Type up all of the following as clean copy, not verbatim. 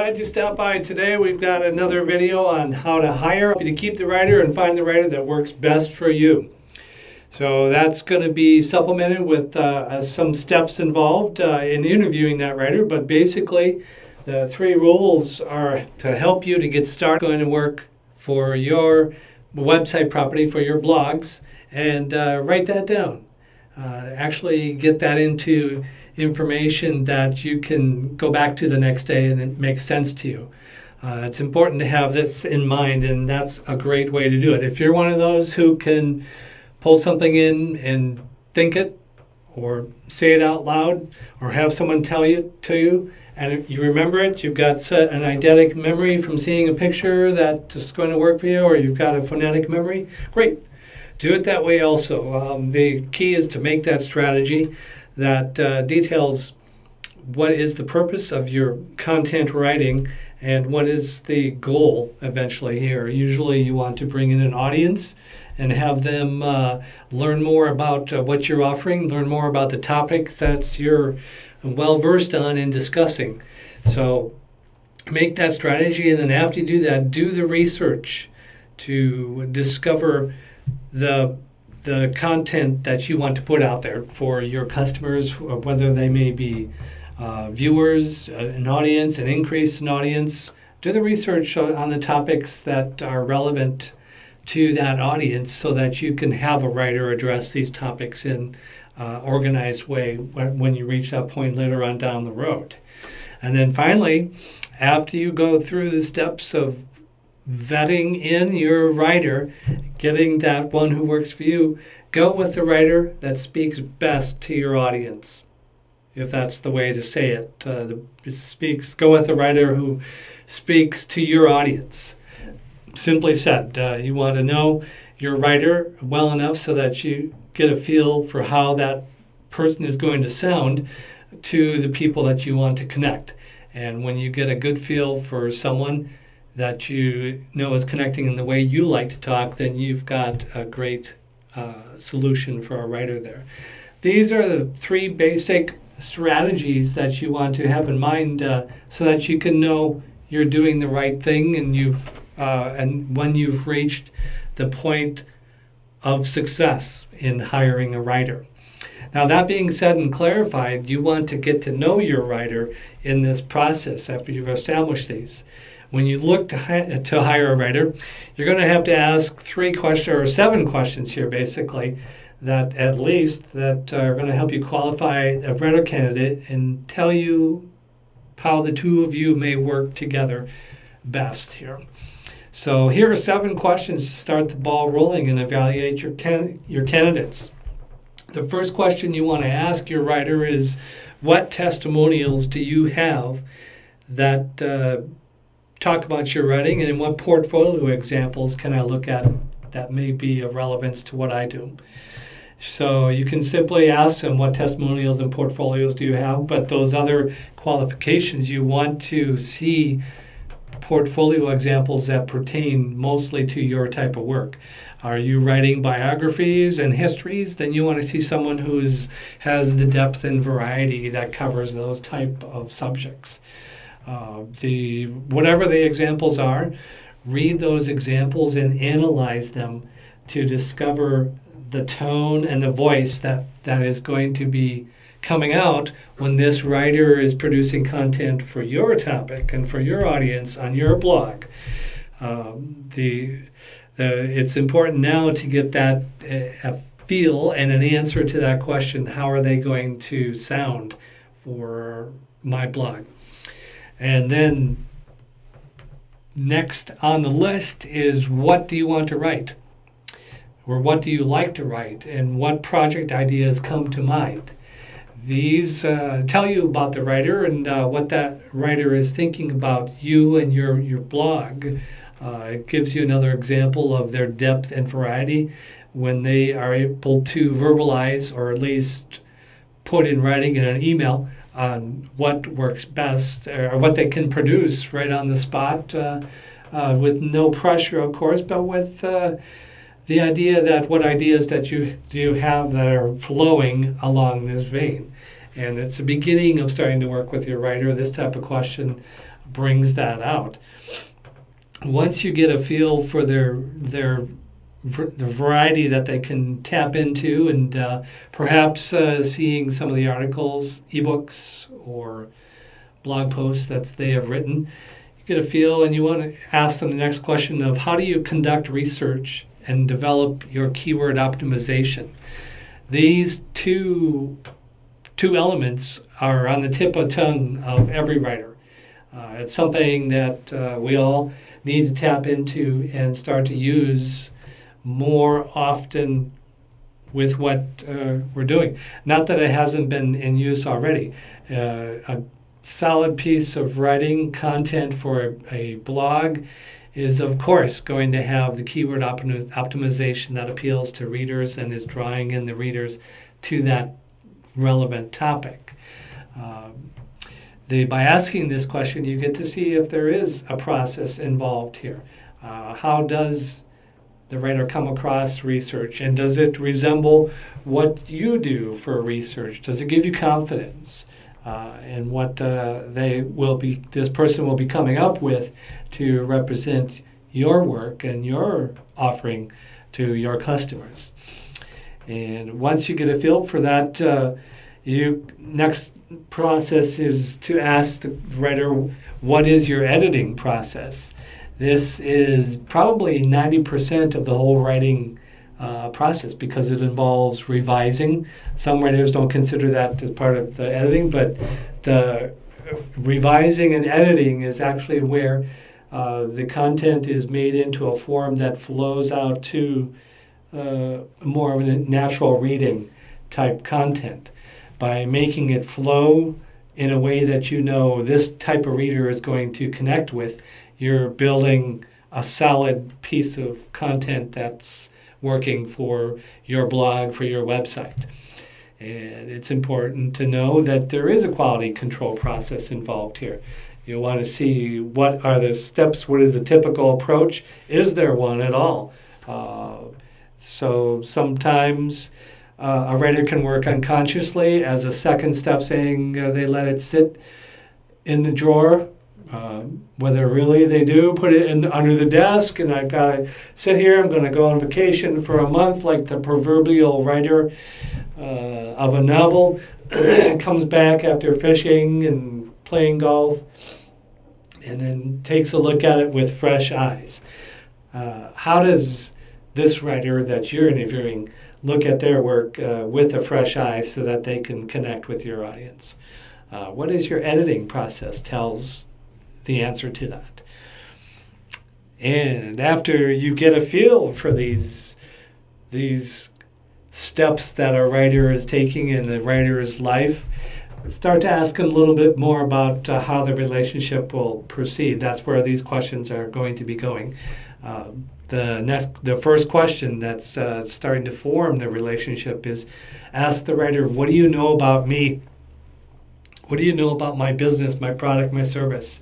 glad you stopped by today. We've got another video on how to hire, to keep the writer and find the writer that works best for you. So that's going to be supplemented with some steps involved in interviewing that writer. But basically, the 3 rules are to help you to get started going to work for your website property, for your blogs, and write that down. Actually get that into information that you can go back to the next day and it makes sense to you. It's important to have this in mind, and that's a great way to do it. If you're one of those who can pull something in and think it or say it out loud or have someone tell it to you, and if you remember it, you've got an eidetic memory from seeing a picture that's going to work for you, or you've got a phonetic memory, great. Do it that way also. The key is to make that strategy that details what is the purpose of your content writing and what is the goal eventually here. Usually you want to bring in an audience and have them learn more about what you're offering, learn more about the topic that you're well-versed on in discussing. So make that strategy, and then after you do that, do the research to discover the content that you want to put out there for your customers, whether they may be viewers, an audience, an increase in audience. Do the research on the topics that are relevant to that audience so that you can have a writer address these topics in an organized way when you reach that point later on down the road. And then finally, after you go through the steps of vetting in your writer, getting that one who works for you, go with the writer that speaks best to your audience, if that's the way to say it. Go with the writer who speaks to your audience. Simply said, you want to know your writer well enough so that you get a feel for how that person is going to sound to the people that you want to connect. And when you get a good feel for someone that you know is connecting in the way you like to talk, then you've got a great solution for a writer there. These are the 3 basic strategies that you want to have in mind so that you can know you're doing the right thing, and when you've reached the point of success in hiring a writer. Now, that being said and clarified, you want to get to know your writer in this process after you've established these. When you look to hire a writer, you're going to have to ask 3 questions or 7 questions here, basically, that at least that are going to help you qualify a writer candidate and tell you how the 2 of you may work together best here. So here are 7 questions to start the ball rolling and evaluate your candidates. The first question you want to ask your writer is, what testimonials do you have that talk about your writing, and what portfolio examples can I look at that may be of relevance to what I do? So you can simply ask them, what testimonials and portfolios do you have? But those other qualifications, you want to see portfolio examples that pertain mostly to your type of work. Are you writing biographies and histories? Then you want to see someone who has the depth and variety that covers those type of subjects. Whatever the examples are, read those examples and analyze them to discover the tone and the voice that is going to be coming out when this writer is producing content for your topic and for your audience on your blog. It's important now to get that a feel and an answer to that question: how are they going to sound for my blog? And then next on the list is, what do you want to write? Or what do you like to write? And what project ideas come to mind? These tell you about the writer and what that writer is thinking about you and your blog. It gives you another example of their depth and variety when they are able to verbalize, or at least put in writing in an email, on what works best or what they can produce right on the spot with no pressure, of course, but with the idea that what ideas that you have that are flowing along this vein. And it's the beginning of starting to work with your writer. This type of question brings that out. Once you get a feel for the variety that they can tap into, and perhaps seeing some of the articles, ebooks, or blog posts that they have written, you get a feel, and you want to ask them the next question of how do you conduct research and develop your keyword optimization. These two elements are on the tip of the tongue of every writer. It's something that we all need to tap into and start to use more often with what we're doing. Not that it hasn't been in use already. A solid piece of writing content for a blog is, of course, going to have the keyword optimization that appeals to readers and is drawing in the readers to that relevant topic. By asking this question, you get to see if there is a process involved here. How does the writer come across research, and does it resemble what you do for research? Does it give you confidence in what this person will be coming up with to represent your work and your offering to your customers? And once you get a feel for that, next process is to ask the writer, what is your editing process? This is probably 90% of the whole writing process, because it involves revising. Some writers don't consider that as part of the editing, but the revising and editing is actually where the content is made into a form that flows out to more of a natural reading type content. By making it flow in a way that you know this type of reader is going to connect with, you're building a solid piece of content that's working for your blog, for your website. And it's important to know that there is a quality control process involved here. You want to see what are the steps, what is the typical approach, is there one at all? So sometimes a writer can work unconsciously as a second step, saying they let it sit in the drawer. Whether really they do put it under the desk, and I've got to sit here, I'm going to go on vacation for a month like the proverbial writer of a novel comes back after fishing and playing golf and then takes a look at it with fresh eyes. How does this writer that you're interviewing look at their work with a fresh eye so that they can connect with your audience? What is your editing process tells the answer to that. And after you get a feel for these steps that a writer is taking in the writer's life, start to ask them a little bit more about how the relationship will proceed. That's where these questions are going to be going. The first question that's starting to form the relationship is ask the writer, what do you know about me? What do you know about my business, my product, my service?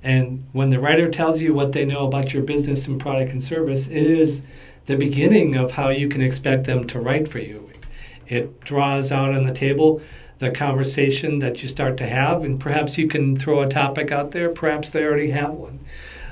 And when the writer tells you what they know about your business and product and service, it is the beginning of how you can expect them to write for you. It draws out on the table the conversation that you start to have, and perhaps you can throw a topic out there, perhaps they already have one.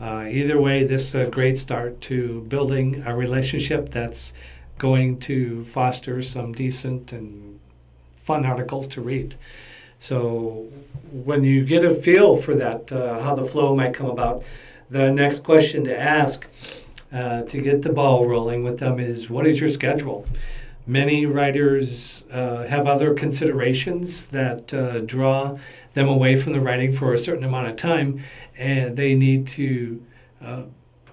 Either way, this is a great start to building a relationship that's going to foster some decent and fun articles to read. So when you get a feel for that, how the flow might come about, the next question to ask to get the ball rolling with them is, what is your schedule? Many writers have other considerations that draw them away from the writing for a certain amount of time, and they need to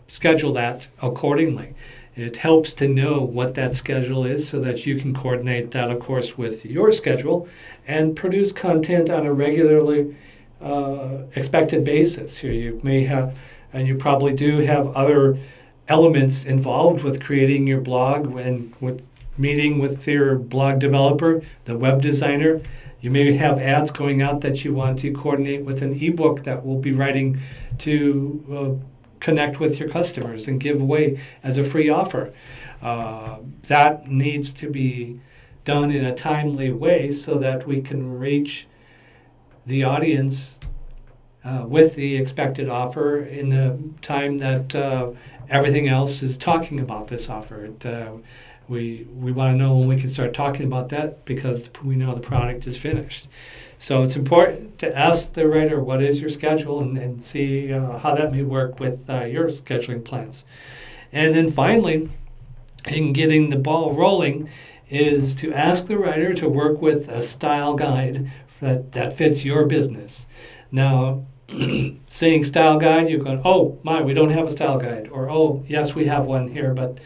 schedule that accordingly. It helps to know what that schedule is so that you can coordinate that, of course, with your schedule and produce content on a regularly expected basis. Here you may have, and you probably do have, other elements involved with creating your blog and with meeting with your blog developer, the web designer. You may have ads going out that you want to coordinate with an ebook that we'll be writing to connect with your customers and give away as a free offer. That needs to be done in a timely way so that we can reach the audience with the expected offer in the time that everything else is talking about this offer. We want to know when we can start talking about that because we know the product is finished. So it's important to ask the writer, what is your schedule, and see how that may work with your scheduling plans. And then finally, in getting the ball rolling, is to ask the writer to work with a style guide that fits your business. Now, saying style guide, you're going, oh my, we don't have a style guide, or oh yes, we have one here, but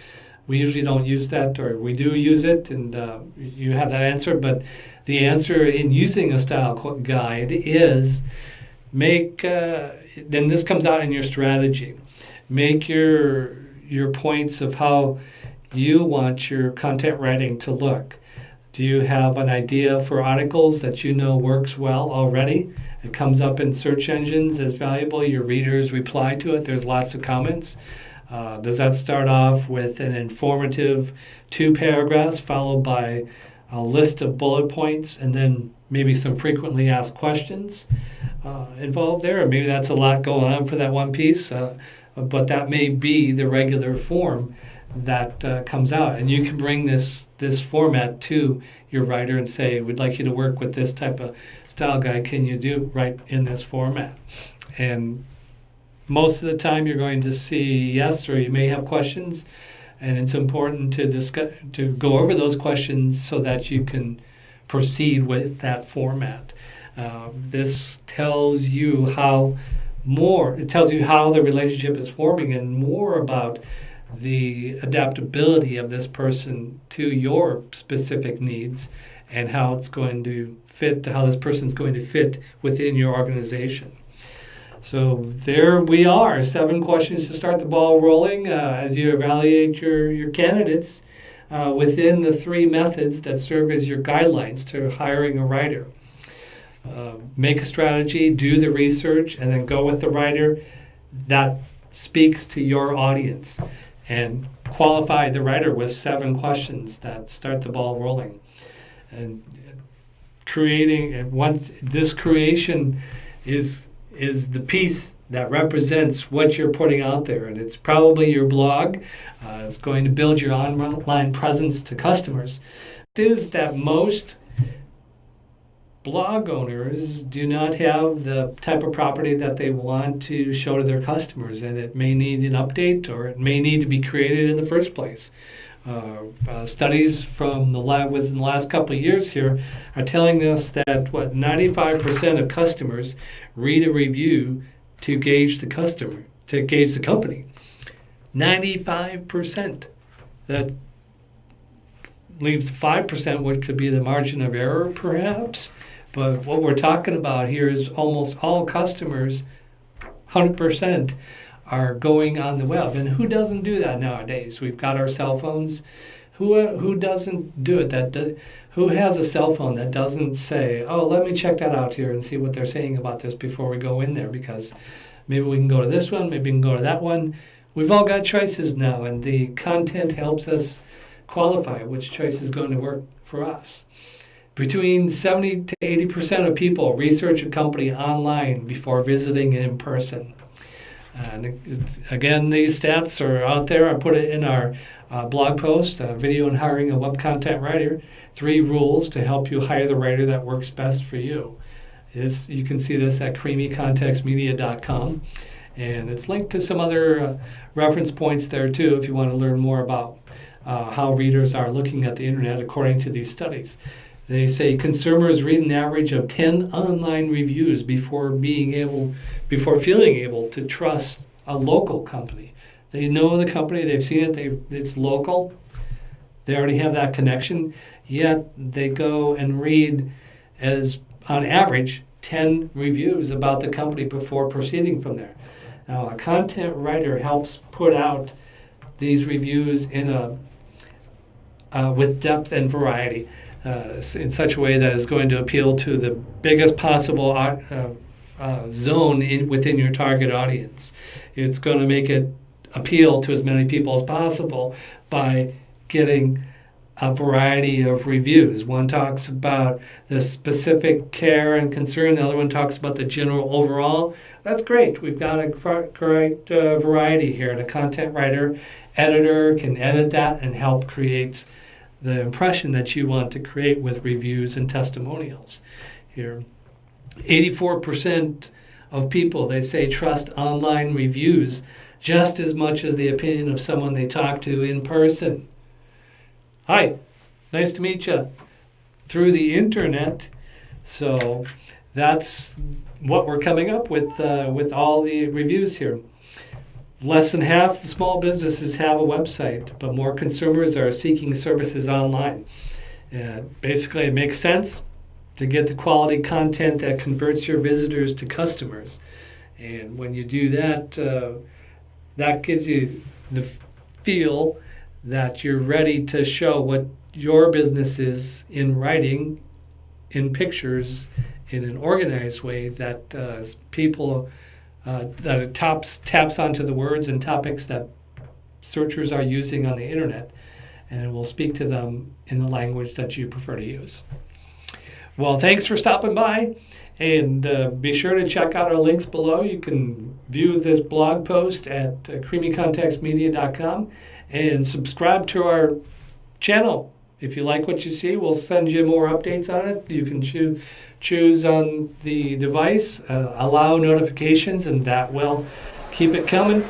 we usually don't use that, or we do use it, and you have that answer. But the answer in using a style guide is then this comes out in your strategy. Make your points of how you want your content writing to look. Do you have an idea for articles that you know works well already? It comes up in search engines as valuable. Your readers reply to it. There's lots of comments. Does that start off with an informative 2 paragraphs followed by a list of bullet points and then maybe some frequently asked questions involved there? Or maybe that's a lot going on for that one piece, but that may be the regular form that comes out. And you can bring this format to your writer and say, we'd like you to work with this type of style guide. Can you write in this format? And most of the time you're going to see yes, or you may have questions, and it's important to go over those questions so that you can proceed with that format. This tells you how the relationship is forming, and more about the adaptability of this person to your specific needs and how it's going to fit, how this person's going to fit within your organization. So there we are, 7 questions to start the ball rolling as you evaluate your candidates within the 3 methods that serve as your guidelines to hiring a writer. Make a strategy, do the research, and then go with the writer that speaks to your audience. And qualify the writer with 7 questions that start the ball rolling. And this creation is the piece that represents what you're putting out there, and it's probably your blog. It's going to build your online presence to customers. It is that most blog owners do not have the type of property that they want to show to their customers, and it may need an update, or it may need to be created in the first place. Studies from within the last couple of years here are telling us that 95% of customers read a review to gauge the company. 95%. That leaves 5%, which could be the margin of error, perhaps. But what we're talking about here is almost all customers, 100%, are going on the web. And who doesn't do that nowadays? We've got our cell phones. Who doesn't do it? Who has a cell phone that doesn't say, oh, let me check that out here and see what they're saying about this before we go in there, because maybe we can go to this one, maybe we can go to that one. We've all got choices now, and the content helps us qualify which choice is going to work for us. Between 70 to 80% of people research a company online before visiting in person. And again, these stats are out there. I put it in our blog post, Video and Hiring a Web Content Writer, 3 rules to help you hire the writer that works best for you. You can see this at Creamy.Digital, and it's linked to some other reference points there too if you want to learn more about how readers are looking at the internet according to these studies. They say consumers read an average of 10 online reviews before feeling able to trust a local company. They know the company, they've seen it, it's local, they already have that connection, yet they go and read, on average, 10 reviews about the company before proceeding from there. Now, a content writer helps put out these reviews with depth and variety. In such a way that is going to appeal to the biggest possible zone within your target audience. It's going to make it appeal to as many people as possible by getting a variety of reviews. One talks about the specific care and concern. The other one talks about the general overall. That's great. We've got a great variety here. The content writer, editor can edit that and help create the impression that you want to create with reviews and testimonials. Here, 84% of people, they say, trust online reviews just as much as the opinion of someone they talk to in person. Hi, nice to meet you through the internet. So that's what we're coming up with all the reviews here. Less than half of small businesses have a website, but more consumers are seeking services online. Basically, it makes sense to get the quality content that converts your visitors to customers. And when you do that, that gives you the feel that you're ready to show what your business is in writing, in pictures, in an organized way that people, that it taps onto the words and topics that searchers are using on the internet, and it will speak to them in the language that you prefer to use. Well, thanks for stopping by, and be sure to check out our links below. You can view this blog post at creamycontextmedia.com and subscribe to our channel. If you like what you see, we'll send you more updates on it. You can choose on the device, allow notifications, and that will keep it coming.